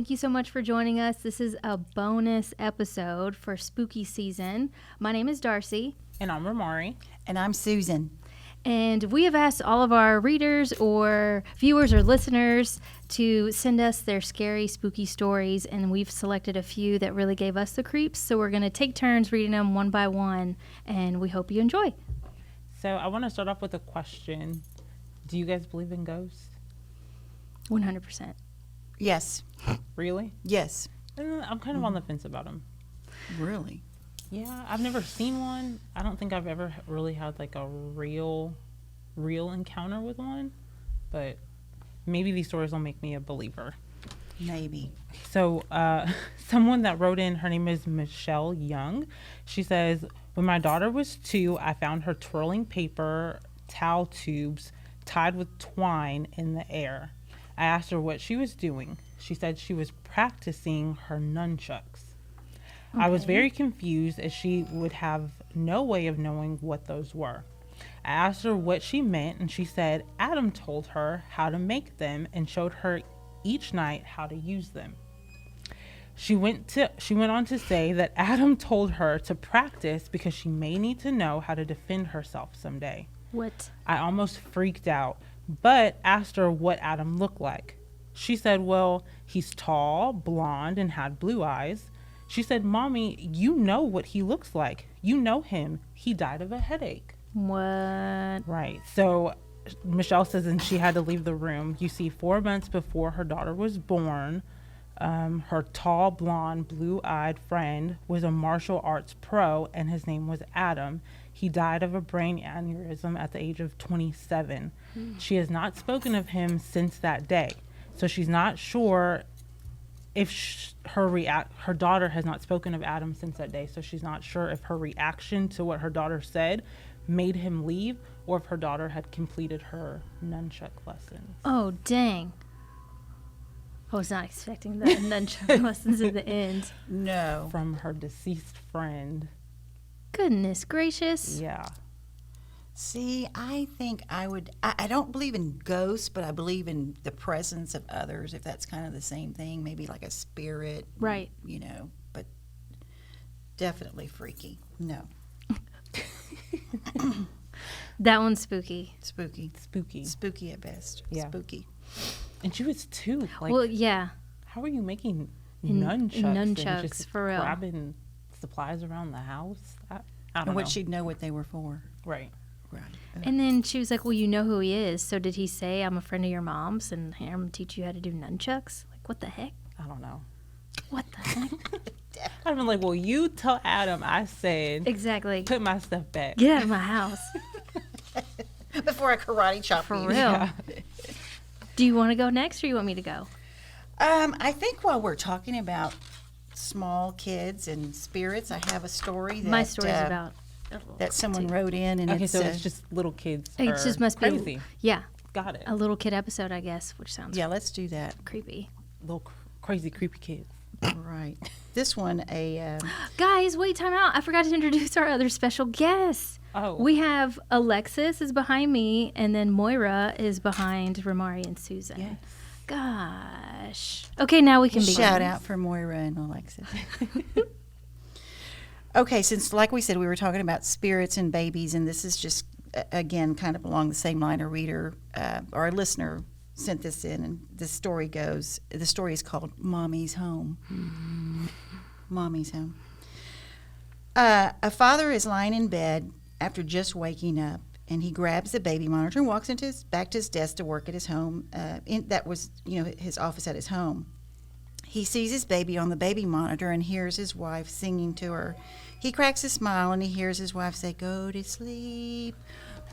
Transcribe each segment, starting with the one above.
Thank you so much for joining us. This is a bonus episode for spooky season. My name is Darcie. And I'm Rhomari. And I'm Susan. And we have asked all of our readers or viewers or listeners to send us their scary, spooky stories, and we've selected a few that really gave us the creeps. So we're going to take turns reading them one by one, and we hope you enjoy. So I want to start off with a question. Do you guys believe in ghosts? 100%. Yes. Really? Yes. I'm kind of on the fence about them. Really? Yeah, I've never seen one. I don't think I've ever really had like a real encounter with one, but maybe these stories will make me a believer. Maybe. So someone that wrote in, her name is Michelle Young. She says, when my daughter was 2, I found her twirling paper towel tubes tied with twine in the air. I asked her what she was doing. She said she was practicing her nunchucks. I was very confused as she would have no way of knowing what those were. I asked her what she meant, and she said Adam told her how to make them and showed her each night how to use them. She went on to say that Adam told her to practice because she may need to know how to defend herself someday. What? I almost freaked out, but asked her what Adam looked like. She said, well, he's tall, blonde, and had blue eyes. She said, Mommy, you know what he looks like. You know him. He died of a headache. What? Right. So Michelle says, and she had to leave the room. You see, 4 months before her daughter was born, her tall, blonde, blue-eyed friend was a martial arts pro, and his name was Adam. He died of a brain aneurysm at the age of 27. She has not spoken of him since that day. So she's not sure if her daughter has not spoken of Adam since that day, so she's not sure if her reaction to what her daughter said made him leave or if her daughter had completed her nunchuck lessons. Oh, dang. I was not expecting the nunchuck lessons at the end. No. From her deceased friend. Goodness gracious. Yeah. See, I think I don't believe in ghosts, but I believe in the presence of others, if that's kind of the same thing, maybe like a spirit. Right. You know, but definitely freaky. No. That one's spooky. Spooky. Spooky. Spooky at best. Yeah. Spooky. And she was 2. Like, Well, yeah. how are you making nunchucks? And nunchucks, just for real. grabbing supplies around the house? I don't And know. she'd know what they were for. Right. Right. And then she was like, well, you know who he is. So did he say, I'm a friend of your mom's and I'm going to teach you how to do nunchucks? Like, what the heck? I don't know. What the heck? I've been like, well, you tell Adam I said Exactly. put my stuff back. Get out of my house. Before I karate chop For you. real. Yeah. Do you want to go next or you want me to go? I think while we're talking about small kids and spirits, I have a story that My story's about that someone wrote in, and Okay, it's so it's just little kids. It are just must crazy. be, yeah, Got it. a little kid episode, I guess, which sounds yeah. Let's do that. creepy. Little crazy, creepy kids. Right. This one, Guys, wait, time out. I forgot to introduce our other special guest. Oh. We have Alexis is behind me, and then Moira is behind Rhomari and Susan. Yes. Gosh. Okay, now we can begin. shout out for Moira and Alexis. Okay, since like we said, we were talking about spirits and babies, and this is just again kind of along the same line. A reader or a listener sent this in, and the story goes. The story is called "Mommy's Home." Mommy's home. A father is lying in bed after just waking up, and he grabs the baby monitor and walks back to his desk to work at his home. That was, his office at his home. He sees his baby on the baby monitor and hears his wife singing to her. He cracks a smile and he hears his wife say, "Go to sleep,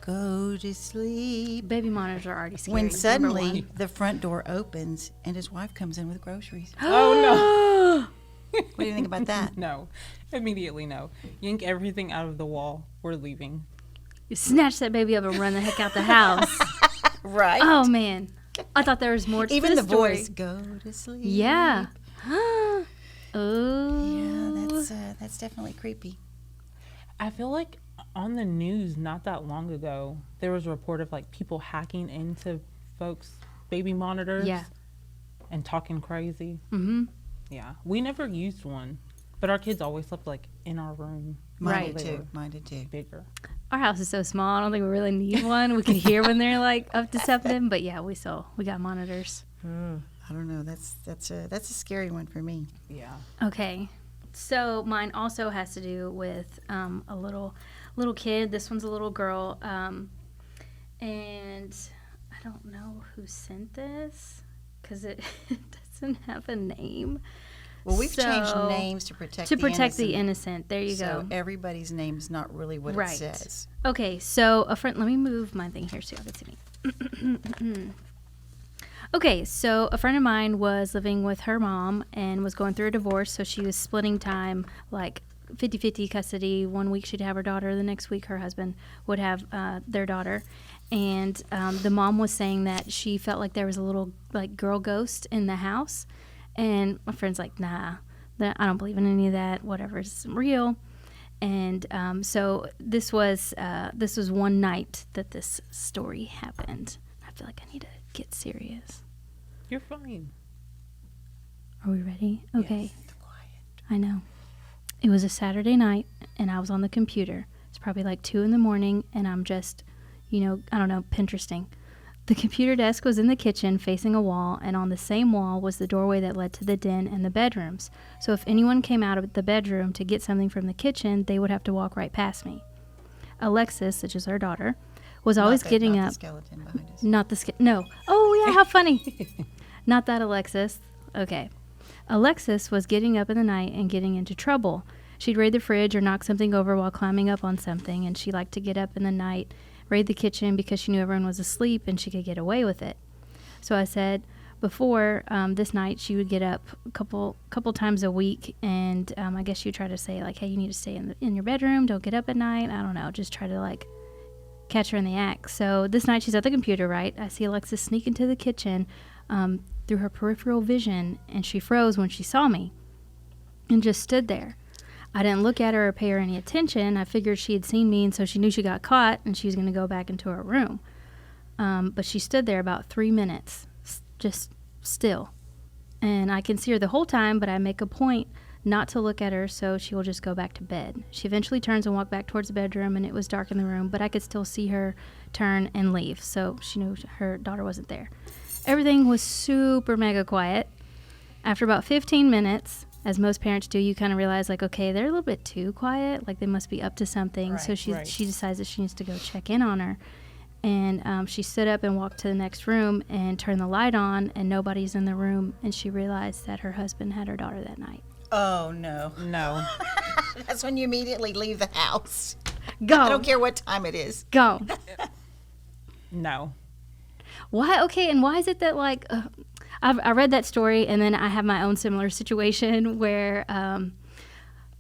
go to sleep." Baby monitors are already scary. When number suddenly one. the front door opens and his wife comes in with groceries. Oh, What do you think about that? no. Immediately, no. Yank everything out of the wall. We're leaving. You snatch that baby up and run the heck out the house. Right? Oh, man. I thought there was more to Even this the story. voice, "Go to sleep." Yeah. Yeah, Oh. that's definitely creepy. I feel like on the news not that long ago, there was a report of like people hacking into folks' baby monitors. Yeah. and talking crazy. Mm-hmm. Yeah, we never used one, but our kids always slept like in our room. Mine Right. did too. Mine did too. Bigger. Our house is so small. I don't think we really need one. We can hear when they're like up to something, but yeah, we got monitors. I don't know. That's a scary one for me. Yeah. Okay, so mine also has to do with a little kid. This one's a little girl, and I don't know who sent this because it doesn't have a name. Well, we've changed So- names to protect the innocent. There you so go. everybody's name's not really what Right. it says. Okay, so a friend. Let me move my thing here so y'all can see me. Okay, so a friend of mine was living with her mom and was going through a divorce, so she was splitting time, like 50-50 custody. 1 week she'd have her daughter, the next week her husband would have their daughter. And the mom was saying that she felt like there was a little like girl ghost in the house. And my friend's like, nah, I don't believe in any of that. Whatever's real. And so this was one night that this story happened. I feel like I need to get serious. You're fine. Are we ready? Okay. Yes. I know. It was a Saturday night, and I was on the computer. It's probably like 2 a.m, and I'm just, I don't know, Pinteresting. The computer desk was in the kitchen facing a wall, and on the same wall was the doorway that led to the den and the bedrooms. So if anyone came out of the bedroom to get something from the kitchen, they would have to walk right past me. Alexis, which is our daughter, was always getting not up. The skeleton behind us. Not the no. Oh yeah, how funny. Not that Alexis. Okay. Alexis was getting up in the night and getting into trouble. She'd raid the fridge or knock something over while climbing up on something, and she liked to get up in the night, raid the kitchen because she knew everyone was asleep and she could get away with it. So I said before this night she would get up a couple times a week, and I guess you try to say like, hey, you need to stay in your bedroom, don't get up at night. I don't know, just try to like catch her in the act. So this night she's at the computer, right? I see Alexis sneak into the kitchen through her peripheral vision, and she froze when she saw me and just stood there. I didn't look at her or pay her any attention. I figured she had seen me, and so she knew she got caught and she was going to go back into her room. But she stood there about 3 minutes, just still. And I can see her the whole time, but I make a point not to look at her, so she will just go back to bed. She eventually turns and walked back towards the bedroom, and it was dark in the room, but I could still see her turn and leave, so she knew her daughter wasn't there. Everything was super mega quiet. After about 15 minutes, as most parents do, you kind of realize, like, okay, they're a little bit too quiet, like they must be up to something. So she decides that she needs to go check in on her. And she stood up and walked to the next room and turned the light on, and nobody's in the room, and she realized that her husband had her daughter that night. Oh, no. No. That's when you immediately leave the house. Go. I don't care what time it is. Go. No. Why? Okay, and why is it that, like, I read that story, and then I have my own similar situation where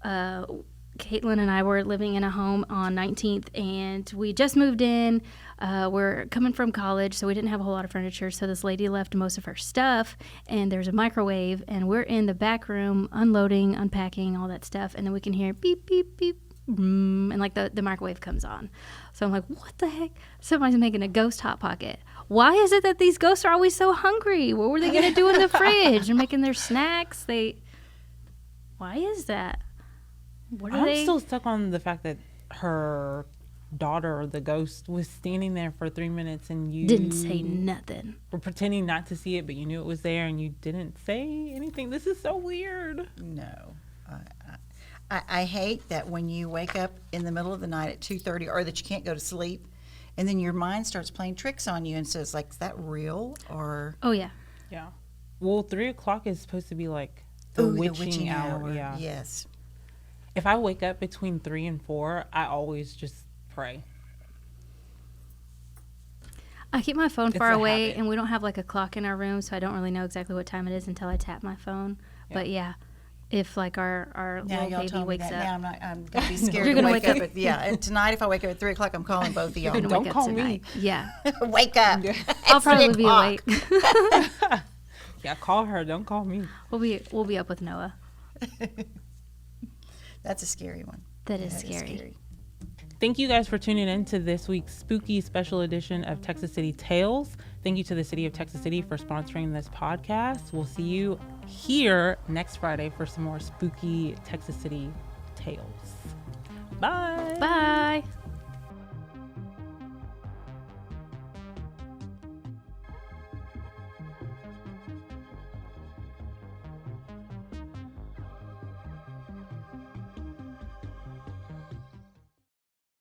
Caitlin and I were living in a home on 19th, and we just moved in. We're coming from college, so we didn't have a whole lot of furniture. So this lady left most of her stuff, and there's a microwave, and we're in the back room unloading, unpacking, all that stuff, and then we can hear beep, beep, beep, and like the microwave comes on. So I'm like, what the heck? Somebody's making a ghost Hot Pocket. Why is it that these ghosts are always so hungry? What were they going to do in the fridge? They're making their snacks. Why is that? What are I'm they? still stuck on the fact that her daughter, the ghost, was standing there for 3 minutes and you Didn't say nothing. were pretending not to see it, but you knew it was there and you didn't say anything. This is so weird. No. I hate that when you wake up in the middle of the night at 2:30, or that you can't go to sleep, and then your mind starts playing tricks on you and says, like, is that real? Or Oh, yeah. Yeah. Well, 3 o'clock is supposed to be like the Ooh, witching hour. Yeah. Yes. If I wake up between 3 and 4, I always just pray. I keep my phone It's far a away, habit. and we don't have like a clock in our room, so I don't really know exactly what time it is until I tap my phone. Yeah. But yeah, if like our Now little y'all baby told me wakes that. up, Now I'm going to be scared You're to gonna wake wake up. up. And tonight, if I wake up at 3 o'clock, I'm calling both of y'all. you're gonna Don't wake call up me. tonight. Yeah, Wake up. I'll It's 3 probably be o'clock. awake. Yeah, call her. Don't call me. We'll be up with Noah. That's a scary one. That is That scary. Thank you guys for tuning in to this week's spooky special edition of Texas City Tales. Thank you to the City of Texas City for sponsoring this podcast. We'll see you here next Friday for some more spooky Texas City tales. Bye. Bye.